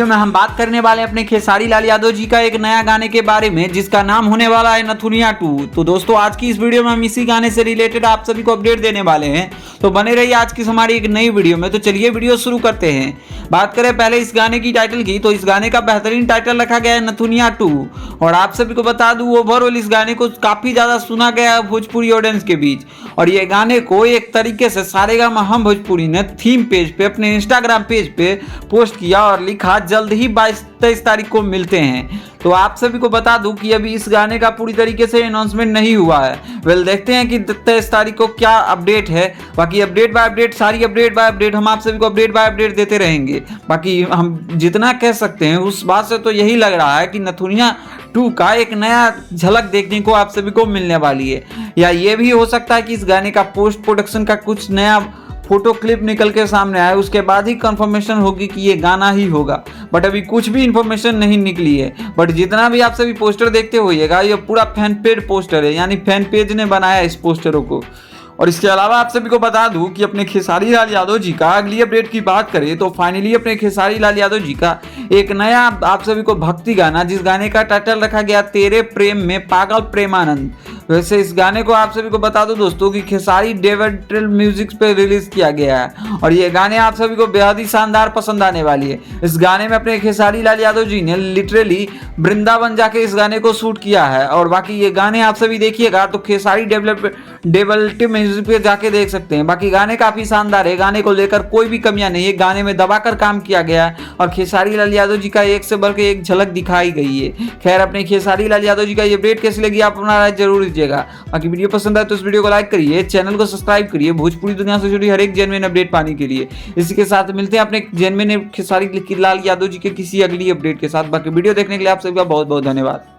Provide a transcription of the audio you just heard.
में हम बात करने वाले हैं अपने खेसारी लाल यादव जी का एक नया गाने के बारे में, जिसका नाम होने वाला है नथुनिया 2। तो दोस्तों आज की इस वीडियो में हम इसी गाने से रिलेटेड आप सभी को अपडेट देने वाले हैं, तो बने रहिए आज की हमारी एक नई वीडियो में। तो चलिए वीडियो शुरू करते हैं। बात करें पहले इस गाने की टाइटल की, तो इस गाने का बेहतरीन टाइटल रखा गया है नथुनिया 2। और आप सभी को बता दूं ओवरऑल इस गाने को काफी ज्यादा सुना गया है भोजपुरी ऑडियंस के बीच। और ये गाने को एक तरीके से सारेगामा हम भोजपुरी ने थीम पेज पे अपने इंस्टाग्राम पेज पे पोस्ट किया और लिखा जल्द ही 22-23 तारीख को मिलते हैं। तो आप सभी को बता दूं कि अभी इस गाने का पूरी तरीके से अनाउंसमेंट नहीं हुआ है। वेल देखते हैं कि 23 तारीख को क्या अपडेट है। बाकी अपडेट बाय अपडेट, सारी अपडेट बाय अपडेट हम आप सभी को अपडेट बाय अपडेट देते रहेंगे। बाकी हम जितना कह सकते हैं उस बात से तो यही लग रहा है कि नथुनिया 2 का एक नया झलक देखने को आप सभी को मिलने वाली है। या ये भी हो सकता है कि इस गाने का पोस्ट प्रोडक्शन का कुछ नया फोटो क्लिप निकल के सामने आए, उसके बाद ही कंफर्मेशन होगी कि ये गाना ही होगा। बट अभी कुछ भी इंफॉर्मेशन नहीं निकली है। बट जितना भी आप सभी पोस्टर देखते होइएगा, ये पूरा फैन पेड पोस्टर है, यानी फैन पेज ने बनाया इस पोस्टरों को। और इसके अलावा आप सभी को बता दूं कि अपने खेसारी लाल यादव जी का अगली अपडेट की बात करें तो फाइनली अपने खेसारी लाल यादव जी का एक नया आप सभी को भक्ति गाना, जिस गाने का टाइटल रखा गया तेरे प्रेम में पागल प्रेमानंद। वैसे इस गाने को आप सभी को बता दो दोस्तों कि खेसारी डेविटल म्यूजिक पे रिलीज किया गया है और ये गाने आप सभी को बेहद ही शानदार पसंद आने वाली है। इस गाने में अपने खेसारी लाल यादव जी ने लिटरली वृंदावन जाके इस गाने को शूट किया है। और बाकी ये गाने आप सभी देखिएगा तो खेसारी डेवलटिव म्यूजिक पे जाके देख सकते हैं। बाकी गाने काफी शानदार है, गाने को लेकर कोई भी कमियां नहीं है, गाने में दबाकर काम किया गया है और खेसारी लाल यादव जी का एक से बढ़ के एक झलक दिखाई गई है। खैर अपने खेसारी लाल यादव जी का ये अपडेट कैसी लगी आप अपना राय जरूर दीजिएगा। बाकी वीडियो पसंद आए तो इस वीडियो को लाइक करिए, चैनल को सब्सक्राइब करिए भोजपुरी दुनिया से जुड़ी हर एक जेन्युइन अपडेट पाने के लिए। इसी के साथ मिलते हैं अपने जेन्युइन खेसारी लाल यादव जी के किसी अगली अपडेट के साथ। बाकी वीडियो देखने के लिए आप सभी का बहुत बहुत धन्यवाद।